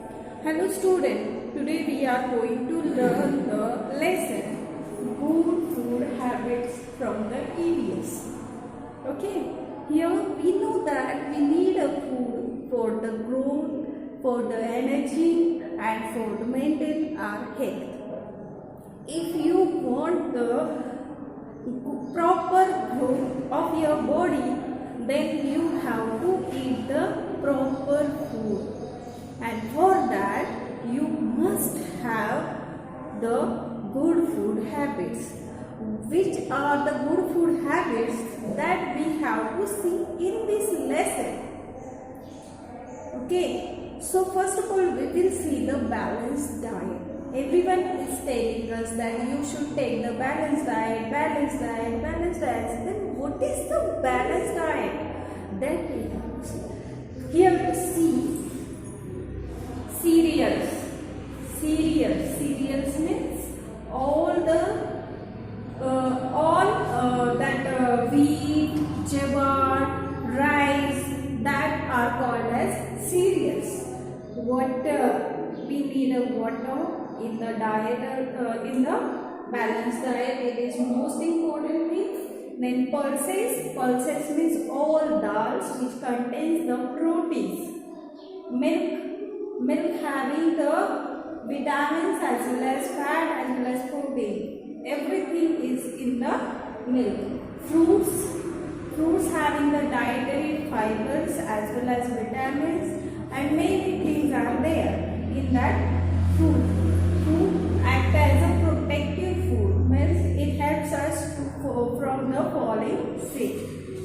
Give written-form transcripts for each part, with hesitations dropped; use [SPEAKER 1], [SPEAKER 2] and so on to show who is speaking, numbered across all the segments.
[SPEAKER 1] Hello student, today we are going to learn the lesson Good Food Habits from the EVS. Okay, here we know that we need a food for the growth, for the energy and for to maintain our health. If you want the proper growth of your body, then you have to eat the proper food. And for that, you must have the good food habits. Which are the good food habits that we have to see in this lesson? Okay, so first of all, we will see the balanced diet. Everyone is telling us that you should take the balanced diet, balanced diet, balanced diet. Then what is the balanced diet? Then we have to see. Here we see cereals. Cereals means all that wheat, jawar, rice, that are called as cereals. Water, we need a water in the diet, in the balanced diet. It is most important thing. Then pulses means all dals which contains the proteins. Milk having the vitamins as well as fat as well as protein. Everything is in the milk. Fruits having the dietary fibers as well as vitamins, and many things are there in that food. Food acts as a protective food, means it helps us from the falling sick.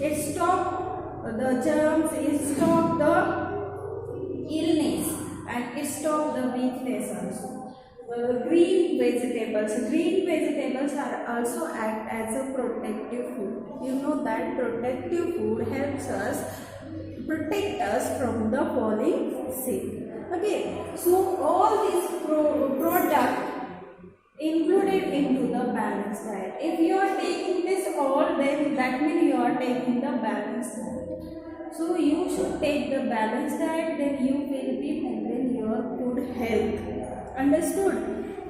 [SPEAKER 1] It stops the germs, it stops the illness, and it stops the weakness also. Green vegetables are also act as a protective food. You know that protective food helps us protect us from the falling sick. Okay, so all these products included into the balanced diet. If you are taking this all, then that means you are taking the balanced diet. So you should take the balanced diet, then you will be maintain your good health. Understood?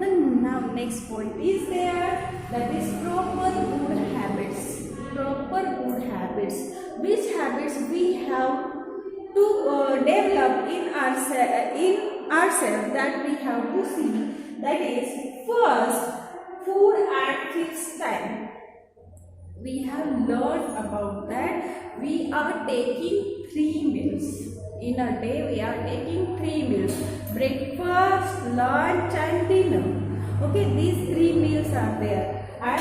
[SPEAKER 1] Then now next point is there, that is proper good habits. Proper good habits. Which habits we have to develop in ourselves that we have to see. That is, first, food at fixed time. We have learned about that. We are taking 3 meals. In a day, we are taking 3 meals. Breakfast, lunch and dinner. Okay, these 3 meals are there. And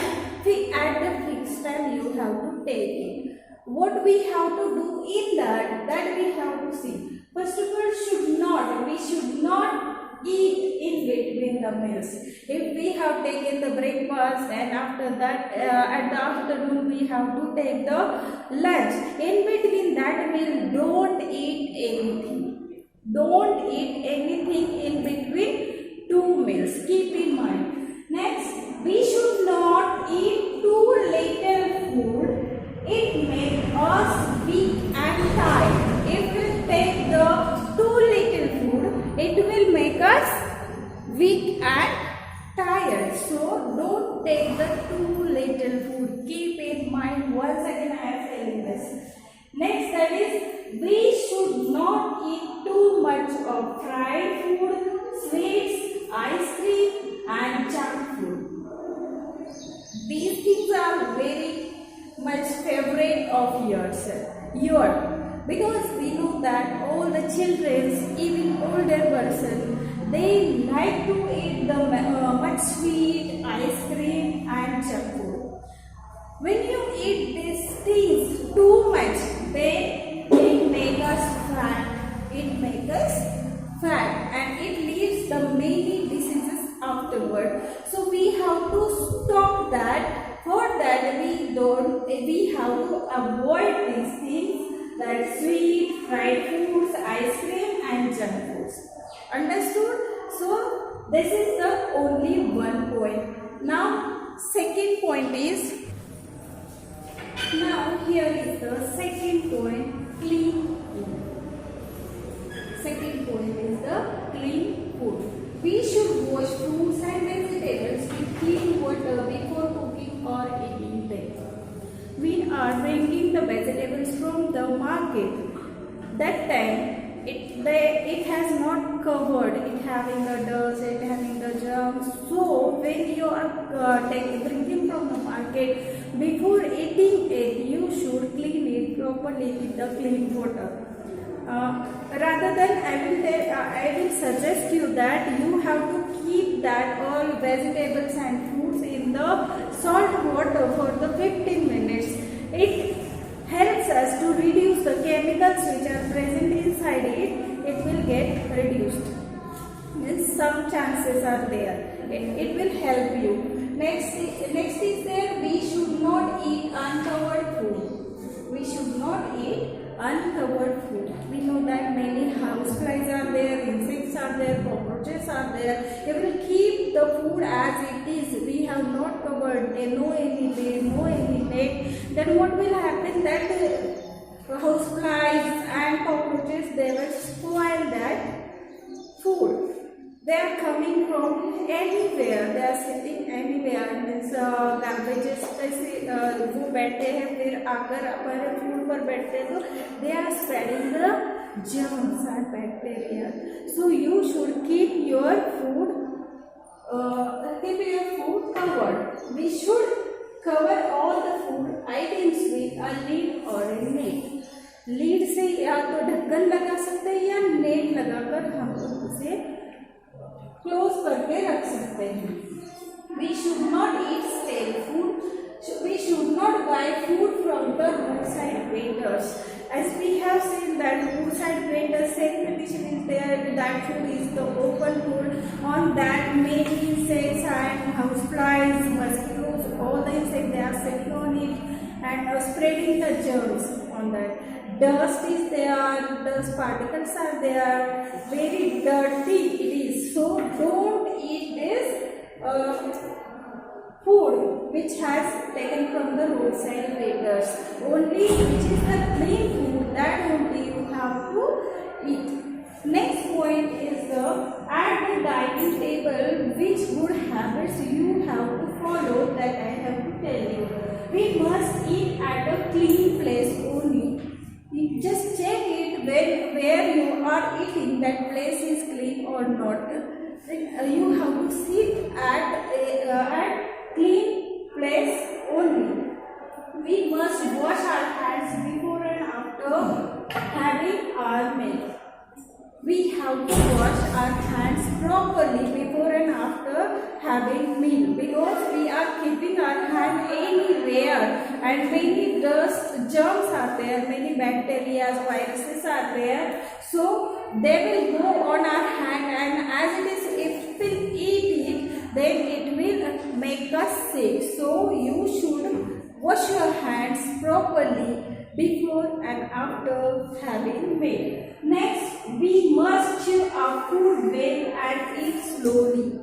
[SPEAKER 1] at the fixed time, you have to take it. What we have to do in that we have to see. First of all, we should not eat in between the meals. If we have taken the breakfast and after that at the afternoon we have to take the lunch, in between that meal don't eat anything. Don't eat anything in between 2 meals. Keep in mind. Next, we should not eat too little food. It makes us weak and tired. If we take the too little food, it will make us weak and tired. So don't take the too little food. Keep in mind. Once again I am telling this. Next, that is, we should not eat too much of fried food, sweets, ice cream and junk food. These things are very much favorite of yours, because we know that all the children, even older person, they like to eat the much sweet, ice cream and junk food. When you eat these things too much, then it makes us fat. It makes us fat and it leads the many diseases afterward. So we have to stop that. For that we have to avoid these things, that sweet, fried foods, ice cream and junk foods. Understood? So this is the only one point. Now second point is, now here is the second point, clean food. Second point is the clean food. We should wash fruits and vegetables with clean water before cooking or eating them. We are bringing the vegetables from the market. That time it has not covered, it having the dust, it having the germs. So when you are bringing from the market, before eating it, you should clean it properly with the clean water. Rather than I will suggest you that you have to keep that all vegetables and fruits in the salt water for the 15 minutes. It helps us to reduce the chemicals which are present inside it. It will get reduced. Means some chances are there. It will help you. Next is there, we should not eat uncovered food. We should not eat uncovered food. We know that many houseflies are there, insects are there, cockroaches are there. They will keep the food as it is. We have not covered, no any lid, no any net. Then what will happen? That houseflies and cockroaches, they will spoil that food. They are coming from anywhere. They are sitting anywhere. Means garbages पे वो बैठते हैं, फिर आकर हमारे food पर बैठते हैं, तो they are spreading the germs and bacteria. So you should keep your food covered. We should cover all the food items with a lid or a net. Lead से या तो ढक्कन लगा सकते हैं या नेट लगाकर हम उसे क्लोज करके रख सकते हैं. We should not eat stale food. We should not buy food from the roadside vendors. As we have seen that roadside vendors, same condition is there. That food is the open food. On that, many insects and houseflies, mosquitoes, all the insects they are sitting on it and are spreading the germs on that. Dust is there, dust particles are there, very dirty it is. So don't eat this food which has taken from the roadside vendors. Only which is the clean food, that only you have to eat. Next point is at the dining table, which good habits you have to follow, that I have to tell you. We must eat at a clean place only. Just check it where you are eating, that place is clean or not. You have to sit at clean place only. We must wash our hands before and after having our meal. We have to wash our hands properly before and after having meal, because we are keeping our hand anywhere and many dust germs are there, many bacteria, viruses are there, so they will go on our hand, and as it is, if we eat it, then it will make us sick. So you should wash your hands properly before and after having meal. Next, we must chew our food well and eat slowly.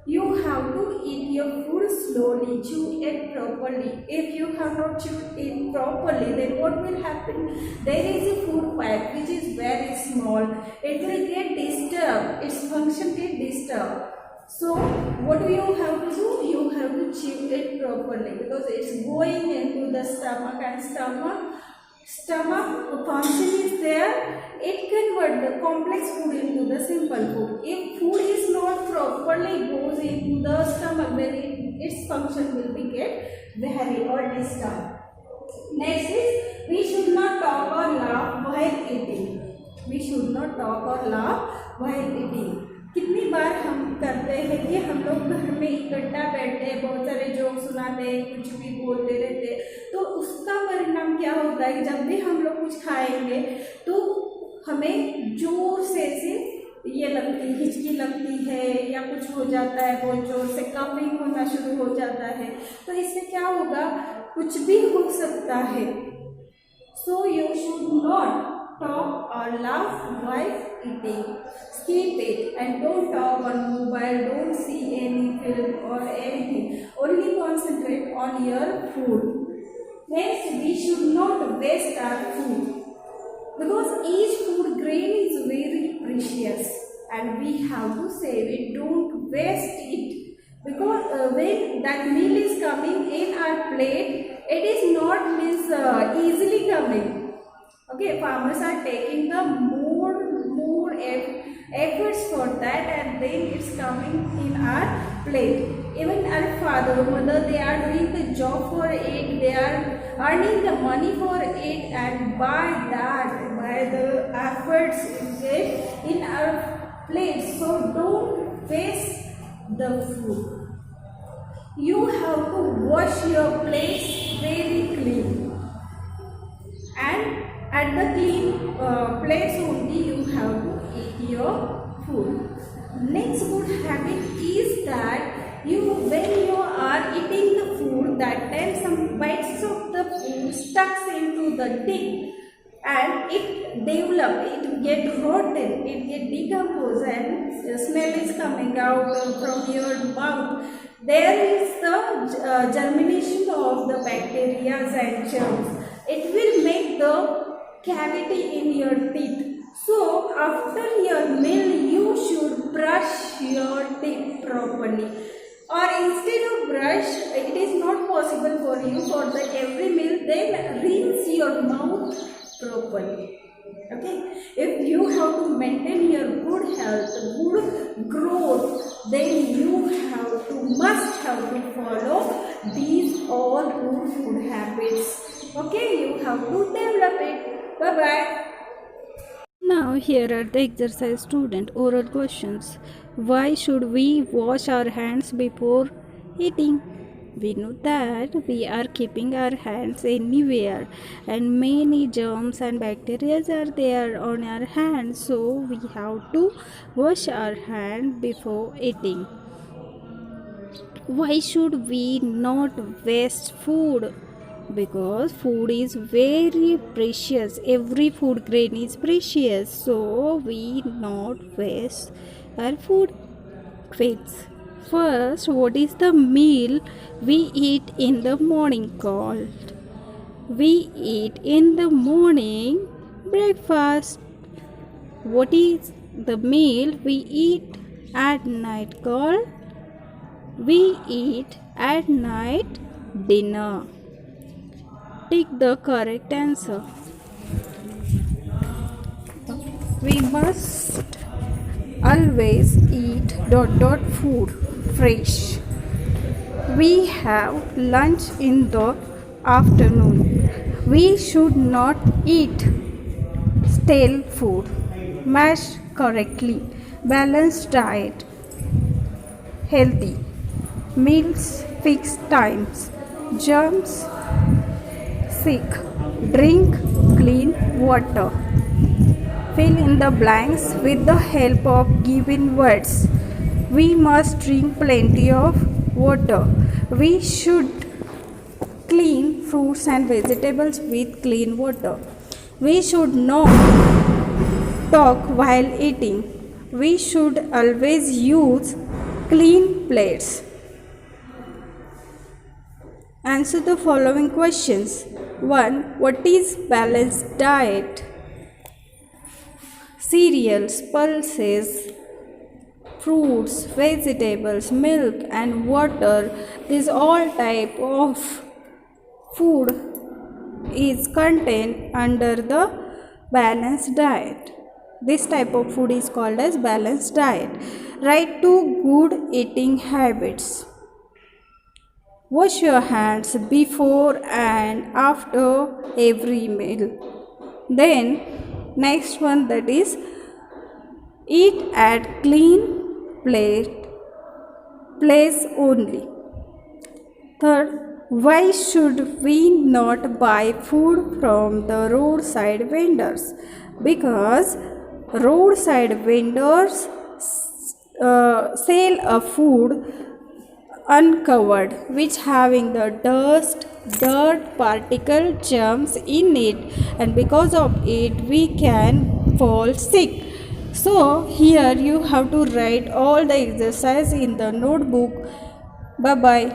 [SPEAKER 1] You have to eat your food slowly, chew it properly. If you have not chewed it properly, then what will happen? There is a food pipe which is very small. It will get disturbed, its function get disturbed. So what do you have to do? You have to chew it properly, because it's going into the stomach, and stomach function is there. It converts the complex food into the simple food. If food is not properly goes into the stomach, then its function will be get vary or disturbed. Next is, we should not talk or laugh while eating. We should not talk or laugh while eating. कितनी बार हम करते हैं कि हम लोग घर में इकट्ठा बैठते हैं, बहुत सारे जोक सुनाते हैं, कुछ भी बोलते रहते हैं, तो उसका परिणाम क्या होता है कि जब भी हम लोग कुछ खाएंगे तो हमें जोर से ये लगती हिचकी लगती है, या कुछ हो जाता है, बहुत जोर से कफिंग होना शुरू हो जाता है. तो इससे क्या होगा, कुछ भी हो सकता है. So you should not talk or laugh while eating. Skip it and don't talk on mobile, don't see any film or anything. Only concentrate on your food. Next, we should not waste our food, because each food grain is very precious and we have to save it. Don't waste it, because when that meal is coming in our plate, it is not means easily coming. Okay, farmers are taking the more efforts for that, and then it's coming in our plate. Even our father, mother, they are doing the job for it, they are earning the money for it, and by the efforts in our plate. So don't waste the food. You have to wash your plates very clean, and at the clean place only you have to eat your food. Next good habit is that when you are eating the food, that time some bites of the food stuck into the dish, and it get rotten, it get decomposed, and the smell is coming out from your mouth. There is the germination of the bacteria and germs. It will make the cavity in your teeth. So after your meal, you should brush your teeth properly. Or instead of brush, it is not possible for you for the every meal, then rinse your mouth properly. Okay, if you have to maintain your good health, good growth, then you must have to follow these all good food habits. Okay, you have to develop it. Bye bye.
[SPEAKER 2] Now here are the exercise student oral questions. Why should we wash our hands before eating? We know that we are keeping our hands anywhere, and many germs and bacteria are there on our hands, so we have to wash our hand before eating. Why should we not waste food? Because food is very precious, every food grain is precious, so we not waste our food grains. First, what is the meal we eat in the morning called? We eat in the morning breakfast. What is the meal we eat at night called? We eat at night dinner. Take the correct answer. We must always eat food fresh. We have lunch in the afternoon. We should not eat stale food. Mash correctly. Balanced diet. Healthy. Meals fixed times. Germs sick. Drink clean water. Fill in the blanks with the help of given words. We must drink plenty of water. We should clean fruits and vegetables with clean water. We should not talk while eating. We should always use clean plates. Answer the following questions. 1. What is balanced diet? Cereals, pulses, fruits, vegetables, milk and water, these all type of food is contained under the balanced diet. This type of food is called as balanced diet. Write 2 good eating habits. Wash your hands before and after every meal. Then next one, that is eat at clean place only. Third, why should we not buy food from the roadside vendors? Because roadside vendors sell a food uncovered, which having the dirt, particle, germs in it, and because of it we can fall sick. So here you have to write all the exercise in the notebook. Bye bye.